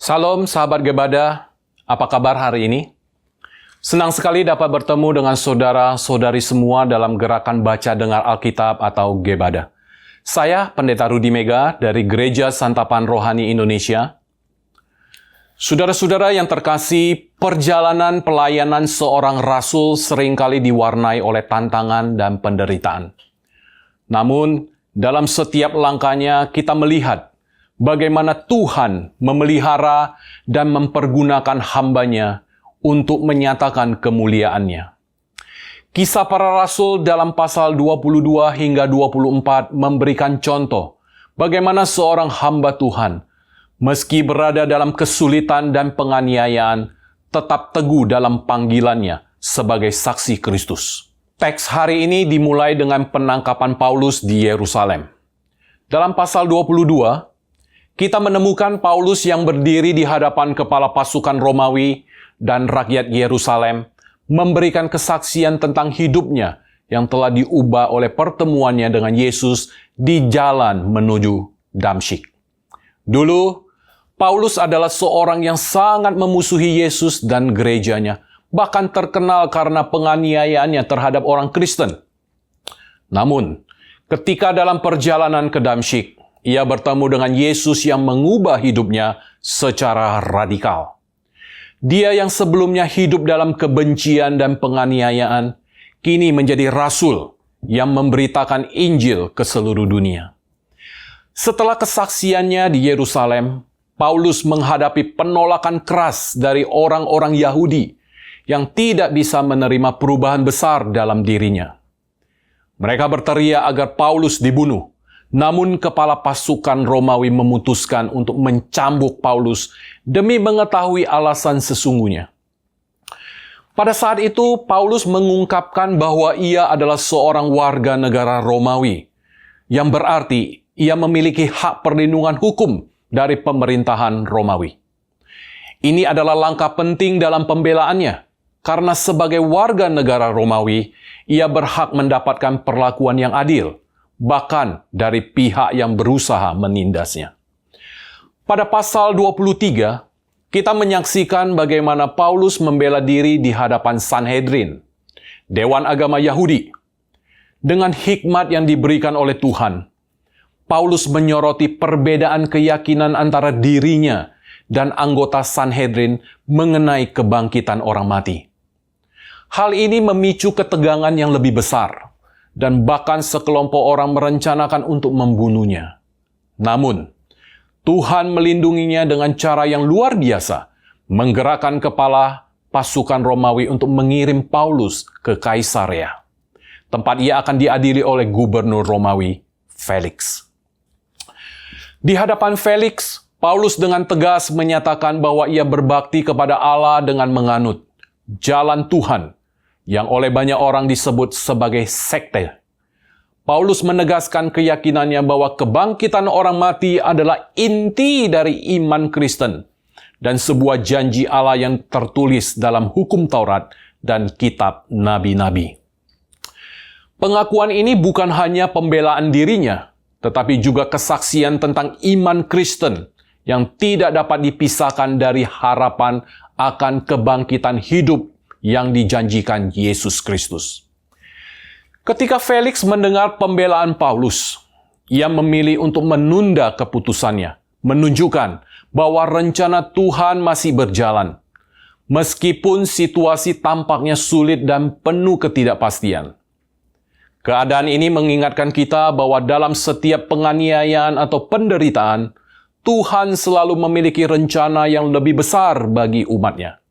Salam sahabat Gebada, apa kabar hari ini? Senang sekali dapat bertemu dengan saudara-saudari semua dalam gerakan baca dengar Alkitab atau Gebada. Saya Pendeta Rudi Mega dari Gereja Santapan Rohani Indonesia. Saudara-saudara yang terkasih, perjalanan pelayanan seorang rasul seringkali diwarnai oleh tantangan dan penderitaan. Namun, dalam setiap langkahnya kita melihat bagaimana Tuhan memelihara dan mempergunakan hamba-Nya untuk menyatakan kemuliaan-Nya. Kisah para Rasul dalam pasal 22 hingga 24 memberikan contoh bagaimana seorang hamba Tuhan, meski berada dalam kesulitan dan penganiayaan, tetap teguh dalam panggilannya sebagai saksi Kristus. Teks hari ini dimulai dengan penangkapan Paulus di Yerusalem. Dalam pasal 22, kita menemukan Paulus yang berdiri di hadapan kepala pasukan Romawi dan rakyat Yerusalem, memberikan kesaksian tentang hidupnya yang telah diubah oleh pertemuannya dengan Yesus di jalan menuju Damsyik. Dulu, Paulus adalah seorang yang sangat memusuhi Yesus dan gerejanya, bahkan terkenal karena penganiayaannya terhadap orang Kristen. Namun, ketika dalam perjalanan ke Damsyik, ia bertemu dengan Yesus yang mengubah hidupnya secara radikal. Dia yang sebelumnya hidup dalam kebencian dan penganiayaan, kini menjadi rasul yang memberitakan Injil ke seluruh dunia. Setelah kesaksiannya di Yerusalem, Paulus menghadapi penolakan keras dari orang-orang Yahudi yang tidak bisa menerima perubahan besar dalam dirinya. Mereka berteriak agar Paulus dibunuh. Namun kepala pasukan Romawi memutuskan untuk mencambuk Paulus demi mengetahui alasan sesungguhnya. Pada saat itu, Paulus mengungkapkan bahwa ia adalah seorang warga negara Romawi, yang berarti ia memiliki hak perlindungan hukum dari pemerintahan Romawi. Ini adalah langkah penting dalam pembelaannya, karena sebagai warga negara Romawi, ia berhak mendapatkan perlakuan yang adil, bahkan dari pihak yang berusaha menindasnya. Pada pasal 23, kita menyaksikan bagaimana Paulus membela diri di hadapan Sanhedrin, Dewan Agama Yahudi. Dengan hikmat yang diberikan oleh Tuhan, Paulus menyoroti perbedaan keyakinan antara dirinya dan anggota Sanhedrin mengenai kebangkitan orang mati. Hal ini memicu ketegangan yang lebih besar, dan bahkan sekelompok orang merencanakan untuk membunuhnya. Namun, Tuhan melindunginya dengan cara yang luar biasa, menggerakkan kepala pasukan Romawi untuk mengirim Paulus ke Kaisarea, tempat ia akan diadili oleh gubernur Romawi, Felix. Di hadapan Felix, Paulus dengan tegas menyatakan bahwa ia berbakti kepada Allah dengan menganut jalan Tuhan, yang oleh banyak orang disebut sebagai sekte. Paulus menegaskan keyakinannya bahwa kebangkitan orang mati adalah inti dari iman Kristen dan sebuah janji Allah yang tertulis dalam hukum Taurat dan kitab nabi-nabi. Pengakuan ini bukan hanya pembelaan dirinya, tetapi juga kesaksian tentang iman Kristen yang tidak dapat dipisahkan dari harapan akan kebangkitan hidup yang dijanjikan Yesus Kristus. Ketika Felix mendengar pembelaan Paulus, ia memilih untuk menunda keputusannya, menunjukkan bahwa rencana Tuhan masih berjalan, meskipun situasi tampaknya sulit dan penuh ketidakpastian. Keadaan ini mengingatkan kita bahwa dalam setiap penganiayaan atau penderitaan, Tuhan selalu memiliki rencana yang lebih besar bagi umat-Nya.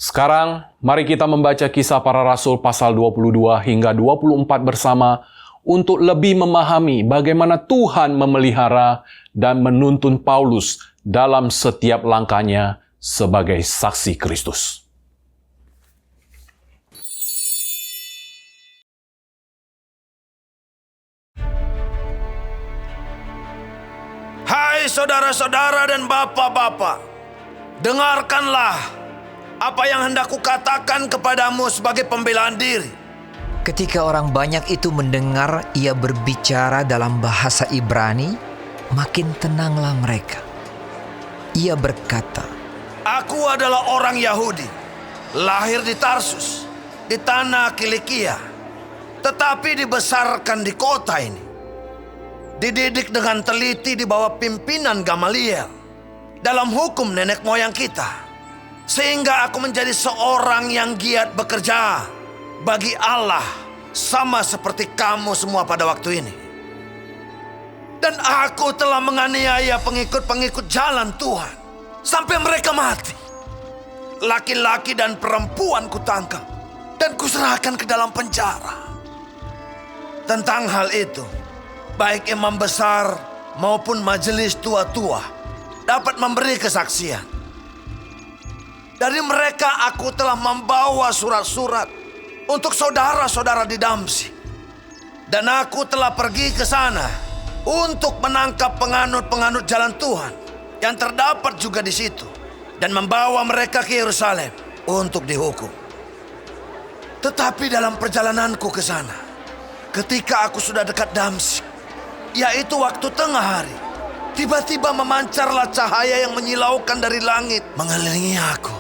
Sekarang, mari kita membaca Kisah Para Rasul pasal 22 hingga 24 bersama untuk lebih memahami bagaimana Tuhan memelihara dan menuntun Paulus dalam setiap langkahnya sebagai saksi Kristus. Hai saudara-saudara dan bapak-bapak, dengarkanlah apa yang hendak kukatakan kepadamu sebagai pembelaan diri. Ketika orang banyak itu mendengar ia berbicara dalam bahasa Ibrani, makin tenanglah mereka. ia berkata, Aku adalah orang Yahudi, lahir di Tarsus, di tanah Kilikia, tetapi dibesarkan di kota ini. Dididik dengan teliti di bawah pimpinan Gamaliel dalam hukum nenek moyang kita, sehingga aku menjadi seorang yang giat bekerja bagi Allah, sama seperti kamu semua pada waktu ini. Dan aku telah menganiaya pengikut-pengikut jalan Tuhan sampai mereka mati. Laki-laki dan perempuan kutangkap dan kuserahkan ke dalam penjara. Tentang hal itu, baik imam besar maupun majelis tua-tua dapat memberi kesaksian. Dari mereka aku telah membawa surat-surat untuk saudara-saudara di Damsyik. Dan aku telah pergi ke sana untuk menangkap penganut-penganut jalan Tuhan yang terdapat juga di situ, dan membawa mereka ke Yerusalem untuk dihukum. Tetapi dalam perjalananku ke sana, ketika aku sudah dekat Damsyik, yaitu waktu tengah hari, tiba-tiba memancarlah cahaya yang menyilaukan dari langit mengelilingi aku.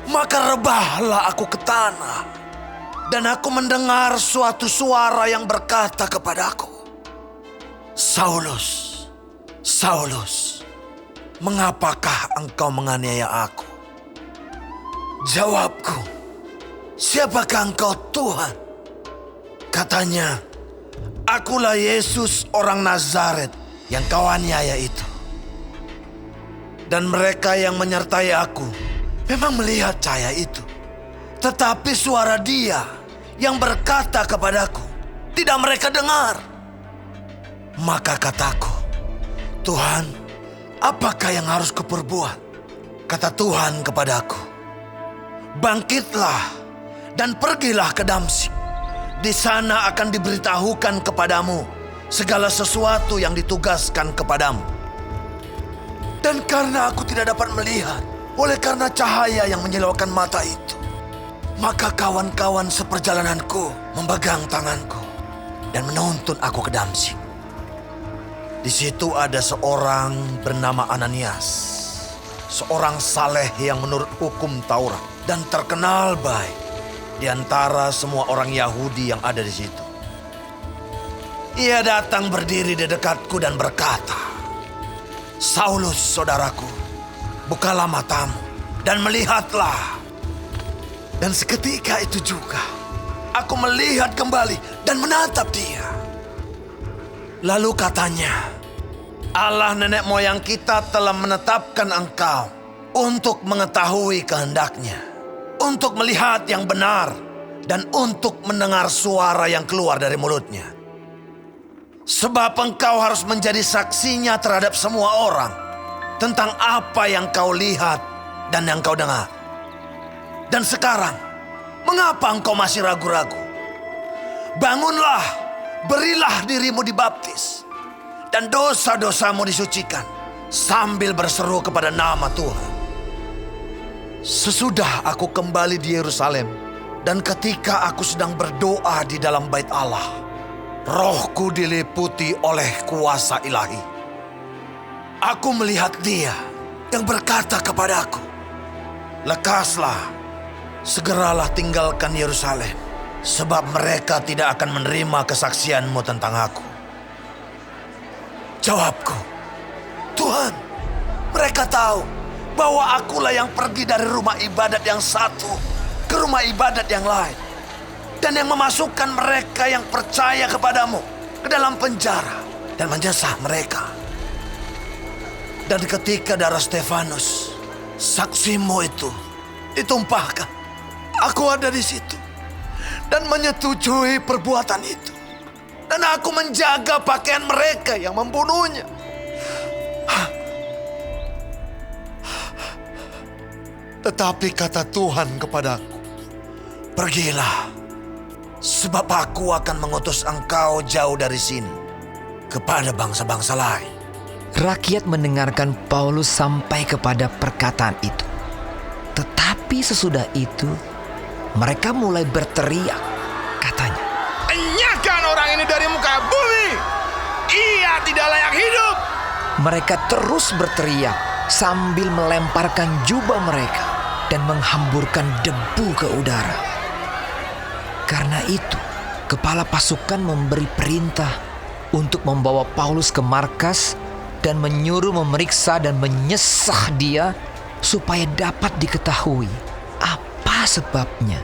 Maka rebahlah aku ke tanah, dan aku mendengar suatu suara yang berkata kepadaku, Saulus, Saulus, mengapakah engkau menganiaya aku? Jawabku, siapakah engkau Tuhan? Katanya, akulah Yesus orang Nazaret yang kau aniaya itu. Dan mereka yang menyertai aku memang melihat cahaya itu. Tetapi suara dia yang berkata kepadaku tidak mereka dengar. Maka kataku, Tuhan, apakah yang harus kuperbuat? Kata Tuhan kepadaku, bangkitlah dan pergilah ke Damsyik. Di sana akan diberitahukan kepadamu segala sesuatu yang ditugaskan kepadamu. Dan karena aku tidak dapat melihat, oleh karena cahaya yang menyilaukan mata itu, maka kawan-kawan seperjalananku memegang tanganku dan menuntun aku ke Damsyik. Di situ ada seorang bernama Ananias, seorang saleh yang menurut hukum Taurat dan terkenal baik di antara semua orang Yahudi yang ada di situ. Ia datang berdiri di dekatku dan berkata, Saulus, saudaraku, bukalah matamu dan melihatlah. Dan seketika itu juga aku melihat kembali dan menatap dia. Lalu katanya, Allah nenek moyang kita telah menetapkan engkau untuk mengetahui kehendaknya, untuk melihat yang benar, dan untuk mendengar suara yang keluar dari mulutnya. Sebab engkau harus menjadi saksinya terhadap semua orang tentang apa yang kau lihat dan yang kau dengar. Dan sekarang, mengapa engkau masih ragu-ragu? Bangunlah, berilah dirimu dibaptis, dan dosa-dosamu disucikan, sambil berseru kepada nama Tuhan. Sesudah aku kembali di Yerusalem, dan ketika aku sedang berdoa di dalam bait Allah, rohku diliputi oleh kuasa ilahi. Aku melihat dia yang berkata kepadaku, lekaslah, segeralah tinggalkan Yerusalem, sebab mereka tidak akan menerima kesaksianmu tentang aku. Jawabku, Tuhan, mereka tahu bahwa akulah yang pergi dari rumah ibadat yang satu ke rumah ibadat yang lain, dan yang memasukkan mereka yang percaya kepadamu ke dalam penjara dan menjasa mereka. Dan ketika darah Stefanus, saksimu itu, ditumpahkan, aku ada di situ dan menyetujui perbuatan itu. Dan aku menjaga pakaian mereka yang membunuhnya. Tetapi kata Tuhan kepadaku, pergilah, sebab aku akan mengutus engkau jauh dari sini kepada bangsa-bangsa lain. rakyat mendengarkan Paulus sampai kepada perkataan itu. Tetapi sesudah itu, mereka mulai berteriak, katanya, enyahkan orang ini dari muka bumi. Ia tidak layak hidup. Mereka terus berteriak sambil melemparkan jubah mereka dan menghamburkan debu ke udara. Karena itu, kepala pasukan memberi perintah untuk membawa Paulus ke markas dan menyuruh memeriksa dan menyesah dia supaya dapat diketahui apa sebabnya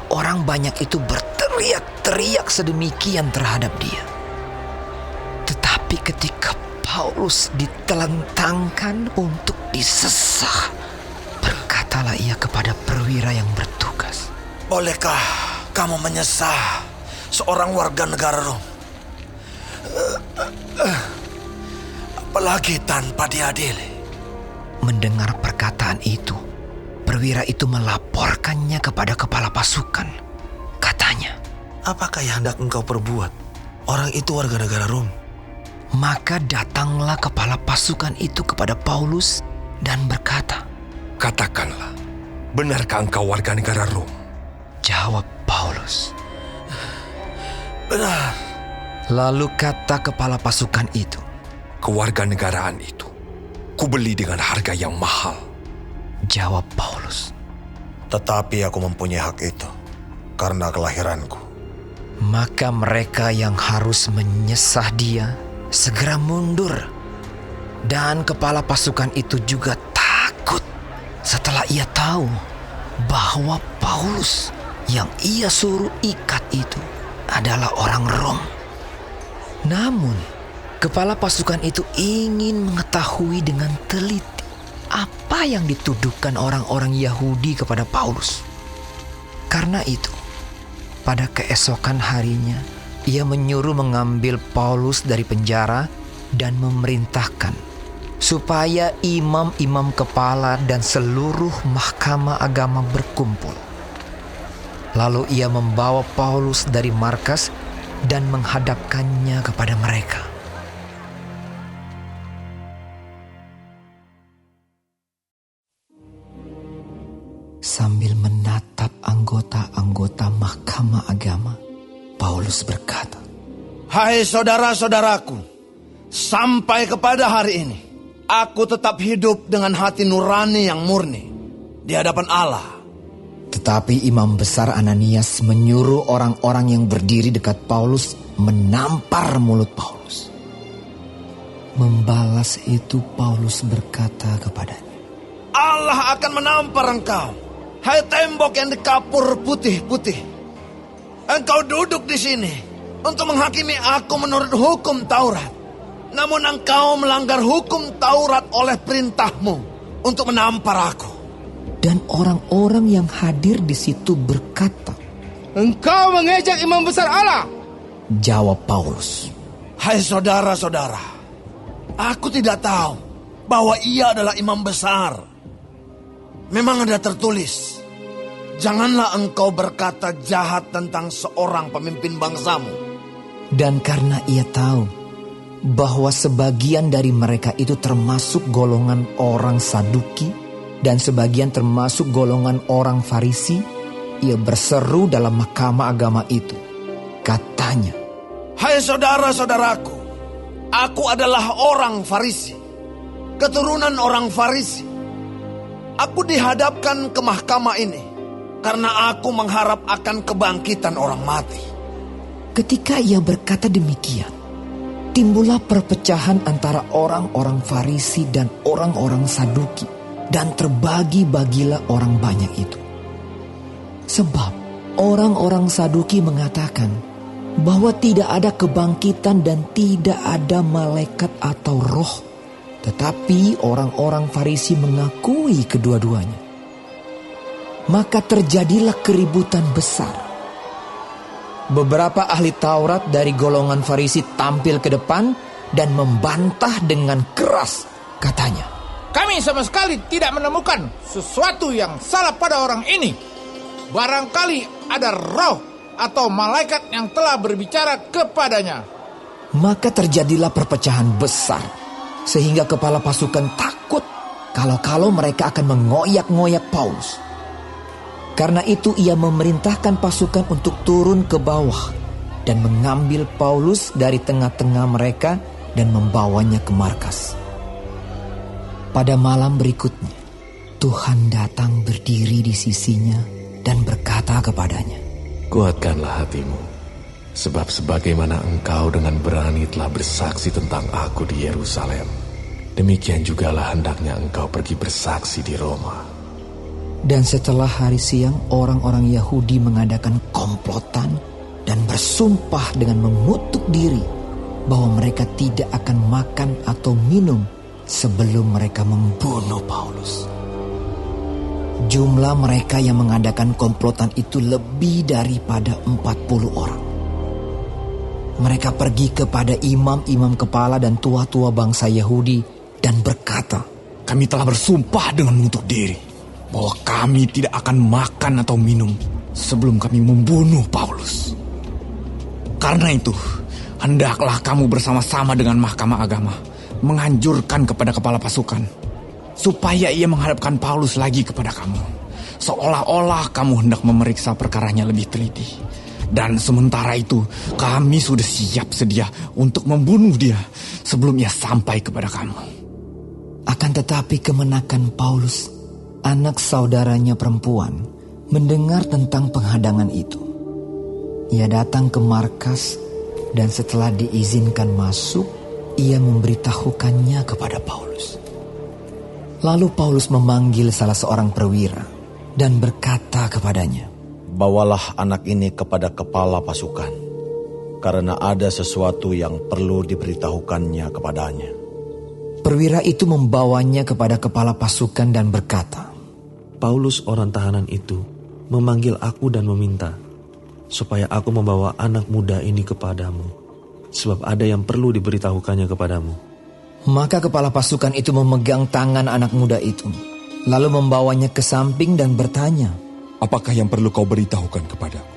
orang banyak itu berteriak-teriak sedemikian terhadap dia. Tetapi ketika Paulus ditelentangkan untuk disesah, berkatalah ia kepada perwira yang bertugas, Bolehkah kamu menyesah seorang warga negara Rom? Apalagi tanpa diadili. Mendengar perkataan itu, perwira itu melaporkannya kepada kepala pasukan. Katanya, Apakah yang hendak engkau perbuat? Orang itu warga negara Rom. maka datanglah kepala pasukan itu kepada Paulus dan berkata, Katakanlah, benarkah engkau warga negara Rom? jawab Paulus. Benar. Lalu kata kepala pasukan itu, Kewarganegaraan itu kubeli dengan harga yang mahal. jawab Paulus. Tetapi aku mempunyai hak itu karena kelahiranku. Maka mereka yang harus menyesah dia segera mundur. Dan kepala pasukan itu juga takut setelah ia tahu bahwa Paulus yang ia suruh ikat itu adalah orang Rom. Namun, kepala pasukan itu ingin mengetahui dengan teliti apa yang dituduhkan orang-orang Yahudi kepada Paulus. Karena itu, pada keesokan harinya, ia menyuruh mengambil Paulus dari penjara dan memerintahkan supaya imam-imam kepala dan seluruh mahkamah agama berkumpul. Lalu ia membawa Paulus dari markas dan menghadapkannya kepada mereka. Sambil menatap anggota-anggota mahkamah agama, Paulus berkata, Hai saudara-saudaraku, sampai kepada hari ini, aku tetap hidup dengan hati nurani yang murni di hadapan Allah. Tetapi imam besar Ananias menyuruh orang-orang yang berdiri dekat Paulus menampar mulut Paulus. Membalas itu Paulus berkata kepadanya, Allah akan menampar engkau, hai tembok yang dikapur putih-putih. Engkau duduk di sini untuk menghakimi aku menurut hukum Taurat. Namun engkau melanggar hukum Taurat oleh perintahmu untuk menampar aku. dan orang-orang yang hadir di situ berkata, Engkau mengejek imam besar Allah. jawab Paulus, Hai saudara-saudara, aku tidak tahu bahwa ia adalah imam besar. Memang ada tertulis, janganlah engkau berkata jahat tentang seorang pemimpin bangsamu. dan karena ia tahu bahwa sebagian dari mereka itu termasuk golongan orang Saduki dan sebagian termasuk golongan orang Farisi, ia berseru dalam mahkamah agama itu. Katanya, Hai saudara-saudaraku, aku adalah orang Farisi, keturunan orang Farisi. Aku dihadapkan ke mahkamah ini karena aku mengharap akan kebangkitan orang mati. ketika ia berkata demikian, timbullah perpecahan antara orang-orang Farisi dan orang-orang Saduki, dan terbagi-bagilah orang banyak itu. Sebab orang-orang Saduki mengatakan bahwa tidak ada kebangkitan dan tidak ada malaikat atau roh. Tetapi orang-orang Farisi mengakui kedua-duanya. Maka terjadilah keributan besar. Beberapa ahli Taurat dari golongan Farisi tampil ke depan dan membantah dengan keras. Katanya, Kami sama sekali tidak menemukan sesuatu yang salah pada orang ini. Barangkali ada roh atau malaikat yang telah berbicara kepadanya. maka terjadilah perpecahan besar, sehingga kepala pasukan takut kalau mereka akan mengoyak-ngoyak Paulus. Karena itu ia memerintahkan pasukan untuk turun ke bawah dan mengambil Paulus dari tengah-tengah mereka dan membawanya ke markas. Pada malam berikutnya, Tuhan datang berdiri di sisinya dan berkata kepadanya, Kuatkanlah hatimu, sebab sebagaimana engkau dengan berani telah bersaksi tentang aku di Yerusalem, demikian jugalah hendaknya engkau pergi bersaksi di Roma. Dan setelah hari siang, orang-orang Yahudi mengadakan komplotan dan bersumpah dengan mengutuk diri bahwa mereka tidak akan makan atau minum sebelum mereka membunuh Paulus. Jumlah mereka yang mengadakan komplotan itu lebih daripada 40 orang. Mereka pergi kepada imam-imam kepala dan tua-tua bangsa Yahudi dan berkata, Kami telah bersumpah dengan mengutuk diri bahwa kami tidak akan makan atau minum sebelum kami membunuh Paulus. Karena itu, hendaklah kamu bersama-sama dengan Mahkamah Agama menganjurkan kepada kepala pasukan supaya ia menghadapkan Paulus lagi kepada kamu, seolah-olah kamu hendak memeriksa perkaranya lebih teliti. Dan sementara itu, kami sudah siap sedia untuk membunuh dia sebelum ia sampai kepada kamu. Akan tetapi kemenakan Paulus, anak saudaranya perempuan, mendengar tentang penghadangan itu. Ia datang ke markas dan setelah diizinkan masuk, ia memberitahukannya kepada Paulus. Lalu Paulus memanggil salah seorang perwira dan berkata kepadanya, Bawalah anak ini kepada kepala pasukan, karena ada sesuatu yang perlu diberitahukannya kepadanya. Perwira itu membawanya kepada kepala pasukan dan berkata, Paulus orang tahanan itu memanggil aku dan meminta supaya aku membawa anak muda ini kepadamu, sebab ada yang perlu diberitahukannya kepadamu. Maka kepala pasukan itu memegang tangan anak muda itu, lalu membawanya ke samping dan bertanya, Apakah yang perlu kau beritahukan kepadaku?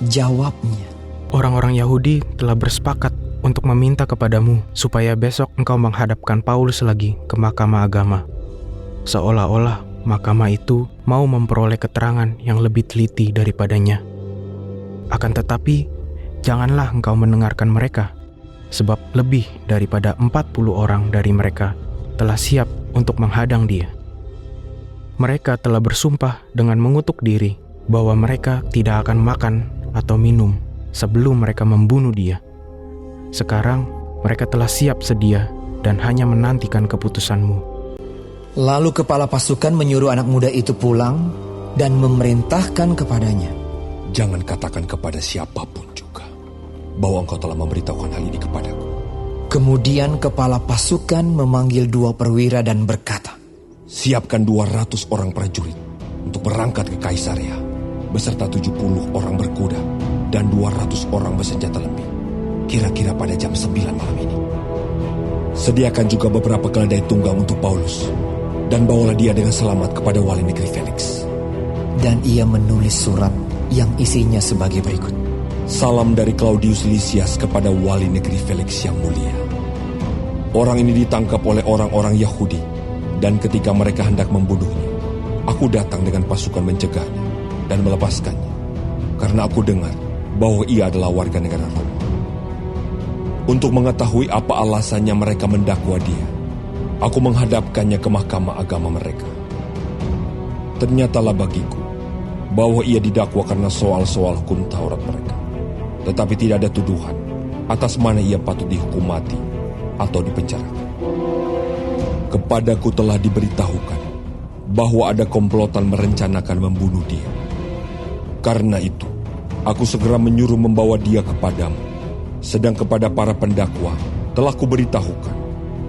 Jawabnya, Orang-orang Yahudi telah bersepakat untuk meminta kepadamu supaya besok engkau menghadapkan Paulus lagi ke Mahkamah Agama. Seolah-olah mahkamah itu mau memperoleh keterangan yang lebih teliti daripadanya. Akan tetapi, janganlah engkau mendengarkan mereka, sebab lebih daripada 40 orang dari mereka telah siap untuk menghadang dia. Mereka telah bersumpah dengan mengutuk diri bahwa mereka tidak akan makan atau minum sebelum mereka membunuh dia. Sekarang mereka telah siap sedia dan hanya menantikan keputusanmu. Lalu kepala pasukan menyuruh anak muda itu pulang dan memerintahkan kepadanya, Jangan katakan kepada siapapun juga bahwa engkau telah memberitahukan hal ini kepadaku. Kemudian kepala pasukan memanggil 2 perwira dan berkata, Siapkan 200 orang prajurit untuk berangkat ke Kaisarea beserta 70 orang berkuda dan 200 orang bersenjata lembing, kira-kira pada jam 9 malam ini. Sediakan juga beberapa keledai tunggang untuk Paulus dan bawalah dia dengan selamat kepada wali negeri Felix. Dan ia menulis surat yang isinya sebagai berikut. Salam dari Claudius Lysias kepada wali negeri Felix yang mulia. Orang ini ditangkap oleh orang-orang Yahudi, dan ketika mereka hendak membunuhnya, aku datang dengan pasukan mencegahnya dan melepaskannya, karena aku dengar bahwa ia adalah warga negara Roma. Untuk mengetahui apa alasannya mereka mendakwa dia, aku menghadapkannya ke Mahkamah Agama mereka. Ternyatalah bagiku bahwa ia didakwa karena soal-soal hukum Taurat mereka, tetapi tidak ada tuduhan atas mana ia patut dihukum mati atau dipenjarakan. Kepadaku telah diberitahukan bahwa ada komplotan merencanakan membunuh dia. Karena itu, aku segera menyuruh membawa dia kepadamu. Sedang kepada para pendakwa telah kuberitahukan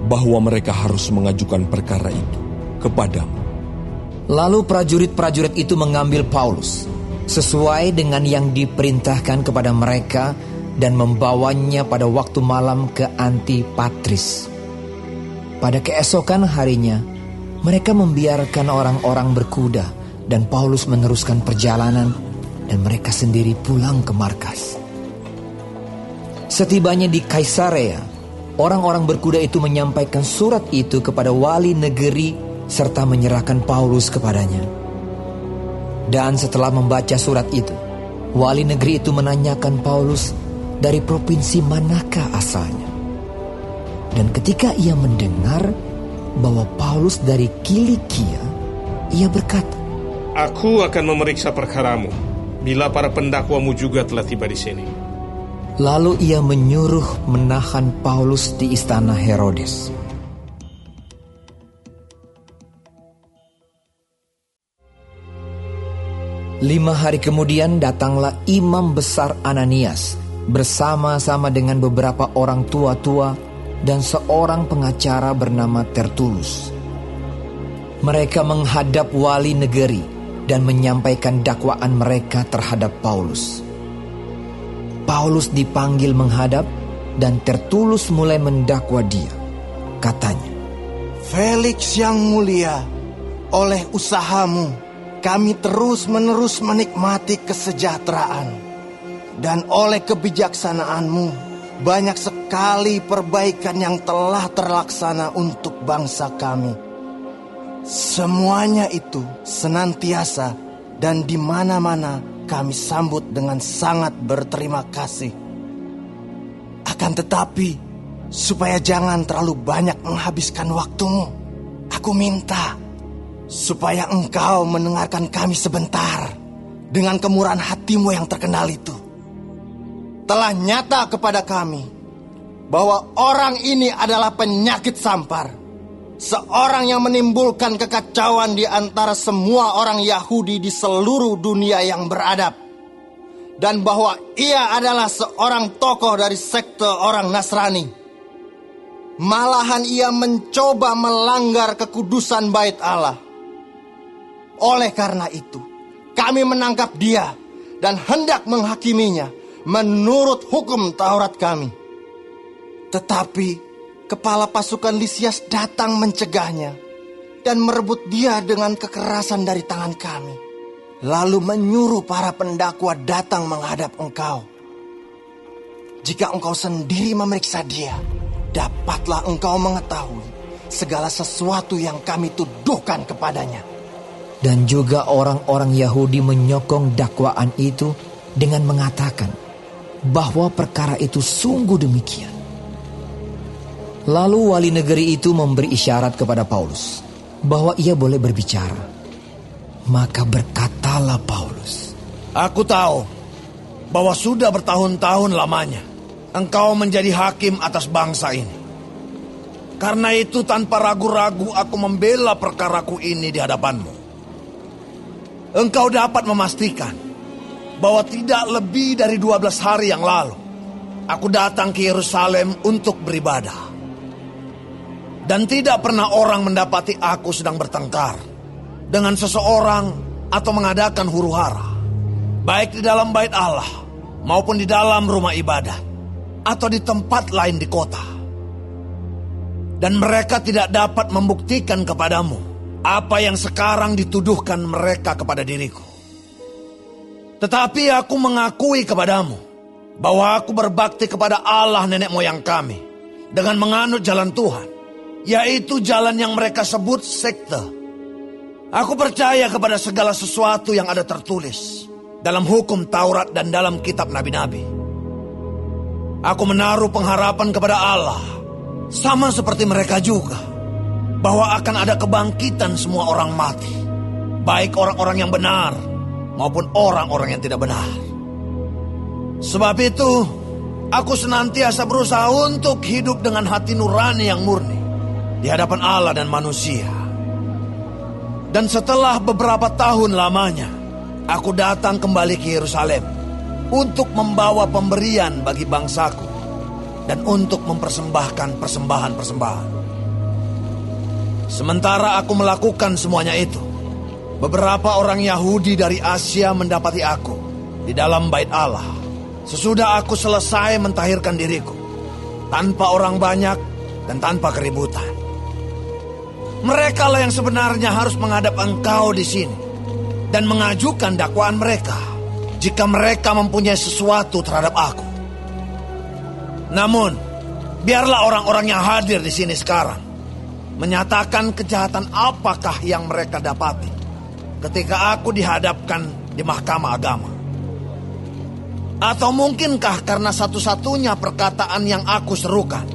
bahwa mereka harus mengajukan perkara itu kepadamu. Lalu prajurit-prajurit itu mengambil Paulus sesuai dengan yang diperintahkan kepada mereka dan membawanya pada waktu malam ke Antipatris. Pada keesokan harinya, mereka membiarkan orang-orang berkuda dan Paulus meneruskan perjalanan dan mereka sendiri pulang ke markas. Setibanya di Kaisarea, orang-orang berkuda itu menyampaikan surat itu kepada wali negeri serta menyerahkan Paulus kepadanya. Dan setelah membaca surat itu, wali negeri itu menanyakan Paulus dari provinsi manakah asalnya. Dan ketika ia mendengar bahwa Paulus dari Kilikia, ia berkata, Aku akan memeriksa perkaramu bila para pendakwamu juga telah tiba di sini. Lalu ia menyuruh menahan Paulus di istana Herodes. Lima hari kemudian datanglah imam besar Ananias bersama-sama dengan beberapa orang tua-tua dan seorang pengacara bernama Tertulus. Mereka menghadap wali negeri dan menyampaikan dakwaan mereka terhadap Paulus. Paulus dipanggil menghadap dan Tertulus mulai mendakwa dia. Katanya, Felix yang mulia, oleh usahamu kami terus-menerus menikmati kesejahteraan, dan oleh kebijaksanaanmu banyak sekali perbaikan yang telah terlaksana untuk bangsa kami. Semuanya itu senantiasa dan di mana-mana kami sambut dengan sangat berterima kasih. Akan tetapi, supaya jangan terlalu banyak menghabiskan waktumu, aku minta supaya engkau mendengarkan kami sebentar dengan kemurahan hatimu yang terkenal itu. Telah nyata kepada kami bahwa orang ini adalah penyakit sampar, seorang yang menimbulkan kekacauan di antara semua orang Yahudi di seluruh dunia yang beradab, dan bahwa ia adalah seorang tokoh dari sekte orang Nasrani. Malahan ia mencoba melanggar kekudusan bait Allah. Oleh karena itu, kami menangkap dia dan hendak menghakiminya menurut hukum Taurat kami. Tetapi kepala pasukan Lisias datang mencegahnya dan merebut dia dengan kekerasan dari tangan kami, lalu menyuruh para pendakwa datang menghadap engkau. Jika engkau sendiri memeriksa dia, dapatlah engkau mengetahui segala sesuatu yang kami tuduhkan kepadanya. Dan juga orang-orang Yahudi menyokong dakwaan itu dengan mengatakan bahwa perkara itu sungguh demikian. Lalu wali negeri itu memberi isyarat kepada Paulus bahwa ia boleh berbicara. Maka berkatalah Paulus, Aku tahu bahwa sudah bertahun-tahun lamanya engkau menjadi hakim atas bangsa ini. Karena itu tanpa ragu-ragu aku membela perkaraku ini di hadapanmu. Engkau dapat memastikan bahwa tidak lebih dari 12 hari yang lalu aku datang ke Yerusalem untuk beribadah. Dan tidak pernah orang mendapati aku sedang bertengkar dengan seseorang atau mengadakan huru-hara, baik di dalam bait Allah maupun di dalam rumah ibadat atau di tempat lain di kota. Dan mereka tidak dapat membuktikan kepadamu apa yang sekarang dituduhkan mereka kepada diriku. Tetapi aku mengakui kepadamu bahwa aku berbakti kepada Allah nenek moyang kami dengan menganut jalan Tuhan, yaitu jalan yang mereka sebut sekte. Aku percaya kepada segala sesuatu yang ada tertulis dalam hukum Taurat dan dalam kitab nabi-nabi. Aku menaruh pengharapan kepada Allah, sama seperti mereka juga, bahwa akan ada kebangkitan semua orang mati, baik orang-orang yang benar maupun orang-orang yang tidak benar. Sebab itu, aku senantiasa berusaha untuk hidup dengan hati nurani yang murni di hadapan Allah dan manusia. Dan setelah beberapa tahun lamanya, aku datang kembali ke Yerusalem untuk membawa pemberian bagi bangsaku dan untuk mempersembahkan persembahan-persembahan. Sementara aku melakukan semuanya itu, beberapa orang Yahudi dari Asia mendapati aku di dalam bait Allah sesudah aku selesai mentahirkan diriku, tanpa orang banyak dan tanpa keributan. Mereka lah yang sebenarnya harus menghadap engkau di sini dan mengajukan dakwaan mereka jika mereka mempunyai sesuatu terhadap aku. Namun, biarlah orang-orang yang hadir di sini sekarang menyatakan kejahatan apakah yang mereka dapati ketika aku dihadapkan di mahkamah agama. Atau mungkinkah karena satu-satunya perkataan yang aku serukan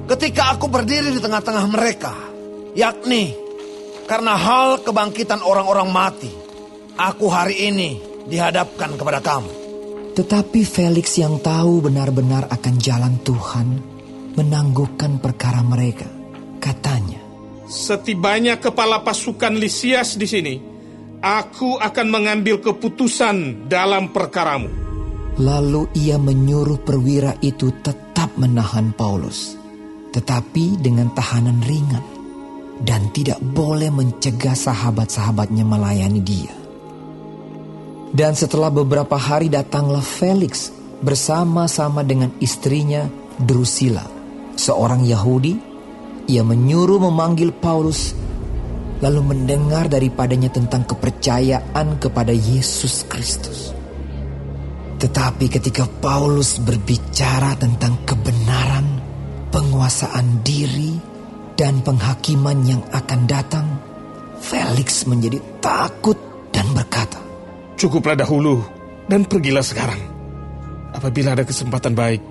ketika aku berdiri di tengah-tengah mereka yakni karena hal kebangkitan orang-orang mati, aku hari ini dihadapkan kepada kamu. Tetapi Felix yang tahu benar-benar akan jalan Tuhan menangguhkan perkara mereka. Katanya, setibanya kepala pasukan Lisias di sini, aku akan mengambil keputusan dalam perkaramu. Lalu ia menyuruh perwira itu tetap menahan Paulus, tetapi dengan tahanan ringan, dan tidak boleh mencegah sahabat-sahabatnya melayani dia. Dan setelah beberapa hari datanglah Felix bersama-sama dengan istrinya Drusilla, seorang Yahudi. Ia menyuruh memanggil Paulus, lalu mendengar daripadanya tentang kepercayaan kepada Yesus Kristus. Tetapi ketika Paulus berbicara tentang kebenaran, penguasaan diri, dan penghakiman yang akan datang, Felix menjadi takut dan berkata, "Cukuplah dahulu dan pergilah sekarang. Apabila ada kesempatan baik,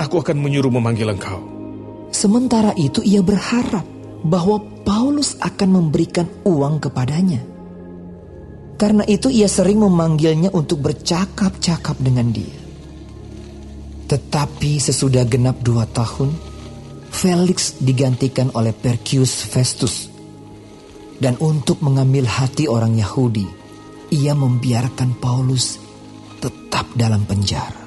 aku akan menyuruh memanggil engkau." Sementara itu ia berharap bahwa Paulus akan memberikan uang kepadanya. Karena itu ia sering memanggilnya untuk bercakap-cakap dengan dia. Tetapi sesudah genap 2 tahun, Felix digantikan oleh Porcius Festus. Dan untuk mengambil hati orang Yahudi, ia membiarkan Paulus tetap dalam penjara.